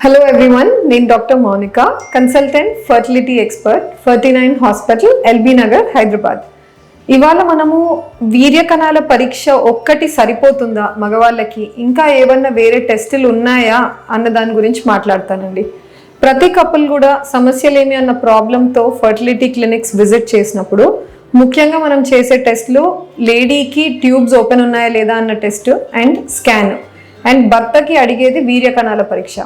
Hello everyone, నేను doctor Mounika, consultant fertility expert, 39 hospital, LB Nagar, Hyderabad. ఇవాళ మనము వీర్య కణాల పరీక్ష ఒక్కటి సరిపోతుందా మగవాళ్ళకి, ఇంకా ఏమన్నా వేరే టెస్టులు ఉన్నాయా అన్న దాని గురించి మాట్లాడతానండి. ప్రతి కపుల్ కూడా సమస్యలేమి అన్న ప్రాబ్లంతో ఫర్టిలిటీ క్లినిక్స్ విజిట్ చేసినప్పుడు ముఖ్యంగా మనం చేసే టెస్ట్లు లేడీకి ట్యూబ్స్ ఓపెన్ ఉన్నాయా లేదా అన్న టెస్ట్ అండ్ స్కాన్, అండ్ భర్తకి అడిగేది వీర్య కణాల పరీక్ష.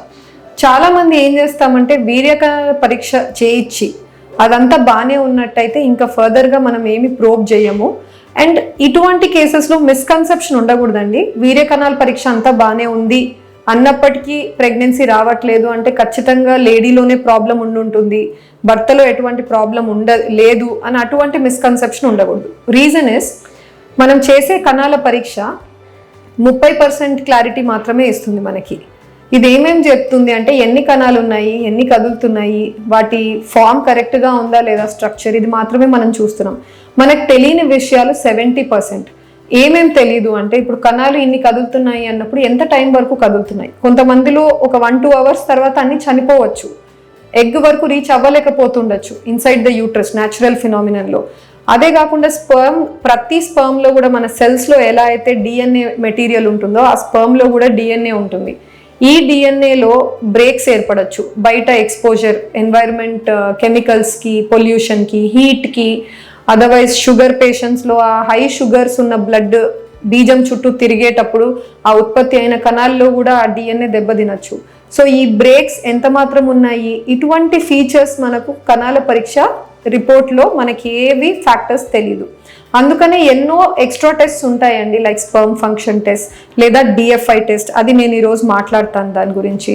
చాలామంది ఏం చేస్తామంటే వీర్య కణాల పరీక్ష చేయించి అదంతా బాగానే ఉన్నట్టయితే ఇంకా ఫర్దర్గా మనం ఏమి ప్రోబ్ చేయము. అండ్ ఇటువంటి కేసెస్లో మిస్కన్సెప్షన్ ఉండకూడదండి. వీర్య కణాల పరీక్ష అంతా బాగానే ఉంది అన్నప్పటికీ ప్రెగ్నెన్సీ రావట్లేదు అంటే ఖచ్చితంగా లేడీలోనే ప్రాబ్లం ఉండుంటుంది, భర్తలో ఎటువంటి ప్రాబ్లం లేదు అని అటువంటి మిస్కన్సెప్షన్ ఉండకూడదు. రీజన్ ఇస్, మనం చేసే కణాల పరీక్ష 30% క్లారిటీ మాత్రమే ఇస్తుంది మనకి. ఇది ఏమేమి చెప్తుంది అంటే ఎన్ని కణాలు ఉన్నాయి, ఎన్ని కదులుతున్నాయి, వాటి ఫామ్ కరెక్ట్గా ఉందా లేదా, స్ట్రక్చర్, ఇది మాత్రమే మనం చూస్తున్నాం. మనకు తెలియని విషయాలు 70%. ఏమేమి తెలియదు అంటే ఇప్పుడు కణాలు ఇన్ని కదులుతున్నాయి అన్నప్పుడు ఎంత టైం వరకు కదులుతున్నాయి. కొంతమందిలో ఒక 1-2 అవర్స్ తర్వాత అన్ని చనిపోవచ్చు, ఎగ్ వరకు రీచ్ అవ్వలేకపోతుండొచ్చు ఇన్సైడ్ ద యూట్రస్, న్యాచురల్ ఫినామినన్లో. అదే కాకుండా ప్రతి స్పర్మ్లో కూడా మన సెల్స్లో ఎలా అయితే డిఎన్ఏ మెటీరియల్ ఉంటుందో ఆ స్పర్మ్లో కూడా డిఎన్ఏ ఉంటుంది. ఈ డిఎన్ఏలో బ్రేక్స్ ఏర్పడచ్చు బయట ఎక్స్పోజర్, ఎన్వైరన్మెంట్, కెమికల్స్కి, పొల్యూషన్కి, హీట్కి. అదర్వైజ్ షుగర్ పేషెంట్స్లో ఆ హై షుగర్స్ ఉన్న బ్లడ్ బీజం చుట్టూ తిరిగేటప్పుడు ఆ ఉత్పత్తి అయిన కణాల్లో కూడా ఆ డిఎన్ఏ దెబ్బతినచ్చు. సో ఈ బ్రేక్స్ ఎంత మాత్రం ఉన్నాయి, ఇటువంటి ఫీచర్స్ మనకు కణాల పరీక్ష రిపోర్ట్లో మనకి ఏవి ఫ్యాక్టర్స్ తెలీదు. అందుకనే ఎన్నో ఎక్స్ట్రా టెస్ట్ ఉంటాయండి, లైక్ స్పర్మ్ ఫంక్షన్ టెస్ట్ లేదా డిఎఫ్ఐ టెస్ట్. అది నేను ఈరోజు మాట్లాడతాను దాని గురించి.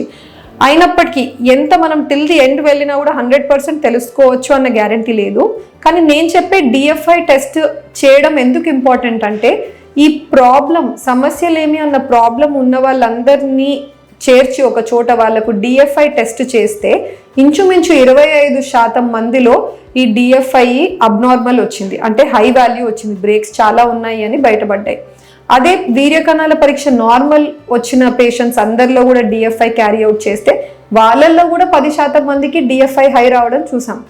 అయినప్పటికీ ఎంత మనం టిల్ ది ఎండ్ వెళ్ళినా కూడా 100% తెలుసుకోవచ్చు అన్న గ్యారంటీ లేదు. కానీ నేను చెప్పే డిఎఫ్ఐ టెస్ట్ చేయడం ఎందుకు ఇంపార్టెంట్ అంటే ఈ ప్రాబ్లం, సమస్యలేమి అన్న ప్రాబ్లం ఉన్న వాళ్ళందరినీ చేర్చి ఒక చోట వాళ్ళకు డిఎఫ్ఐ టెస్ట్ చేస్తే ఇంచుమించు 25% మందిలో ఈ డిఎఫ్ఐ అబ్నార్మల్ వచ్చింది, అంటే హై వాల్యూ వచ్చింది, బ్రేక్స్ చాలా ఉన్నాయి అని బయటపడ్డాయి. అదే వీర్య కణాల పరీక్ష నార్మల్ వచ్చిన పేషెంట్స్ అందరిలో కూడా డిఎఫ్ఐ క్యారీ అవుట్ చేస్తే వాళ్ళల్లో కూడా 10% మందికి డిఎఫ్ఐ హై రావడం చూసాం.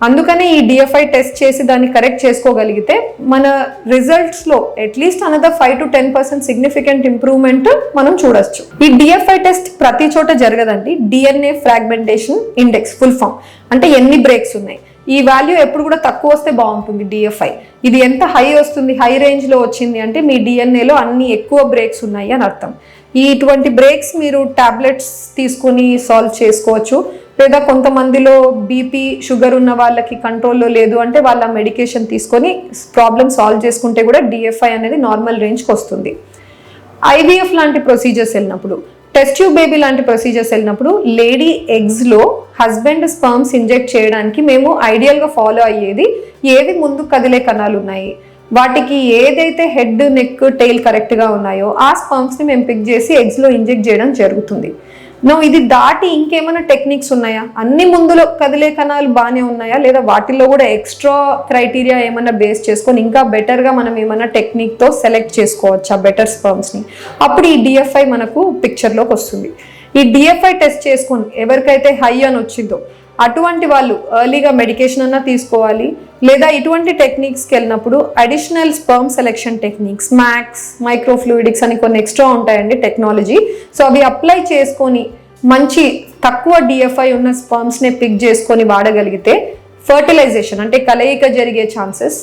అందుకనే ఈ డిఎఫ్ఐ టెస్ట్ చేసి దాన్ని కరెక్ట్ చేసుకోగలిగితే మన రిజల్ట్స్లో అట్లీస్ట్ అనదర్ 5-10% సిగ్నిఫికెంట్ ఇంప్రూవ్మెంట్ మనం చూడొచ్చు. ఈ డిఎఫ్ఐ టెస్ట్ ప్రతి చోట జరగదండి. DNA fragmentation index, full form, అంటే ఎన్ని బ్రేక్స్ ఉన్నాయి. ఈ వాల్యూ ఎప్పుడు కూడా తక్కువ వస్తే బాగుంటుంది డిఎఫ్ఐ. ఇది ఎంత హై వస్తుంది, హై రేంజ్లో వచ్చింది అంటే మీ డిఎన్ఏలో అన్ని ఎక్కువ బ్రేక్స్ ఉన్నాయి అని అర్థం. ఇటువంటి బ్రేక్స్ మీరు టాబ్లెట్స్ తీసుకుని సాల్వ్ చేసుకోవచ్చు, లేదా కొంతమందిలో బీపీ, షుగర్ ఉన్న వాళ్ళకి కంట్రోల్లో లేదు అంటే వాళ్ళ మెడికేషన్ తీసుకొని ప్రాబ్లమ్ సాల్వ్ చేసుకుంటే కూడా డిఎఫ్ఐ అనేది నార్మల్ రేంజ్కి వస్తుంది. ఐవీఎఫ్ లాంటి ప్రొసీజర్స్ వెళ్ళినప్పుడు, టెస్ట్ ట్యూబ్ బేబీ లాంటి ప్రొసీజర్స్ వెళ్ళినప్పుడు లేడీ ఎగ్స్లో హస్బెండ్ స్పర్మ్స్ ఇంజెక్ట్ చేయడానికి మేము ఐడియల్గా ఫాలో అయ్యేది ఏవి ముందు కదిలే కణాలు ఉన్నాయి, వాటికి ఏదైతే హెడ్, నెక్, టెయిల్ కరెక్ట్గా ఉన్నాయో ఆ స్పర్మ్స్ని మేము పిక్ చేసి ఎగ్స్లో ఇంజెక్ట్ చేయడం జరుగుతుంది. ఇది దాటి ఇంకేమైనా టెక్నిక్స్ ఉన్నాయా, అన్ని ముందులో కదిలే కణాలు బాగానే ఉన్నాయా, లేదా వాటిల్లో కూడా ఎక్స్ట్రా క్రైటీరియా ఏమైనా బేస్ చేసుకొని ఇంకా బెటర్గా మనం ఏమైనా టెక్నిక్తో సెలెక్ట్ చేసుకోవచ్చా బెటర్ స్పర్మ్స్ని, అప్పుడు ఈ డిఎఫ్ఐ మనకు పిక్చర్లోకి వస్తుంది. ఈ డిఎఫ్ఐ టెస్ట్ చేసుకొని ఎవరికైతే హై అని వచ్చిందో అటువంటి వాళ్ళు ఎర్లీగా మెడికేషన్ అన్నా తీసుకోవాలి, లేదా ఇటువంటి టెక్నిక్స్కి వెళ్ళినప్పుడు additional sperm selection techniques, max, microfluidics అని కొన్ని ఎక్స్ట్రా ఉంటాయండి టెక్నాలజీ. సో అవి అప్లై చేసుకొని మంచి తక్కువ డిఎఫ్ఐ ఉన్న స్పర్మ్స్నే పిక్ చేసుకొని వాడగలిగితే ఫర్టిలైజేషన్ అంటే కలయిక జరిగే ఛాన్సెస్,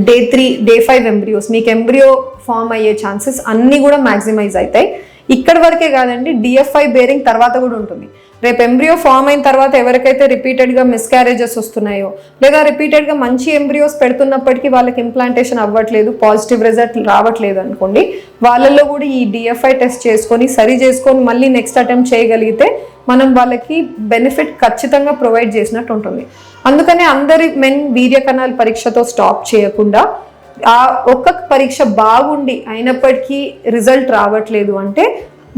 Day 3, Day 5 ఎంబ్రియోస్, మీకు ఎంబ్రియో ఫామ్ అయ్యే ఛాన్సెస్ అన్నీ కూడా మ్యాక్సిమైజ్ అవుతాయి. ఇక్కడ వరకే కాదండి, డిఎఫ్ఐ బేరింగ్ తర్వాత కూడా ఉంటుంది. రేపు ఎంబ్రియో ఫామ్ అయిన తర్వాత ఎవరికైతే రిపీటెడ్గా మిస్క్యారేజెస్ వస్తున్నాయో, లేదా రిపీటెడ్గా మంచి ఎంబ్రియోస్ పెడుతున్నప్పటికీ వాళ్ళకి ఇంప్లాంటేషన్ అవ్వట్లేదు, పాజిటివ్ రిజల్ట్ రావట్లేదు అనుకోండి, వాళ్ళల్లో కూడా ఈ డిఎఫ్ఐ టెస్ట్ చేసుకొని సరి చేసుకొని మళ్ళీ నెక్స్ట్ అటెంప్ట్ చేయగలిగితే మనం వాళ్ళకి బెనిఫిట్ ఖచ్చితంగా ప్రొవైడ్ చేసినట్టు ఉంటుంది. అందుకనే అందరి మెన్ వీర్య కణాల పరీక్షతో స్టాప్ చేయకుండా ఆ ఒక్క పరీక్ష బాగుండి అయినప్పటికీ రిజల్ట్ రావట్లేదు అంటే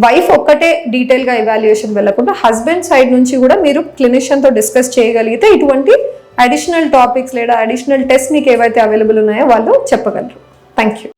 వైఫ్ ఒక్కటే డీటెయిల్గా ఎవాల్యుయేషన్ వెళ్ళకుండా హస్బెండ్ సైడ్ నుంచి కూడా మీరు క్లినిషియన్తో డిస్కస్ చేయగలిగితే ఇటువంటి అడిషనల్ టాపిక్స్ లేదా అడిషనల్ టెస్ట్ మీకు ఏవైతే అవైలబుల్ ఉన్నాయో వాళ్ళు చెప్పగలరు. Thank you.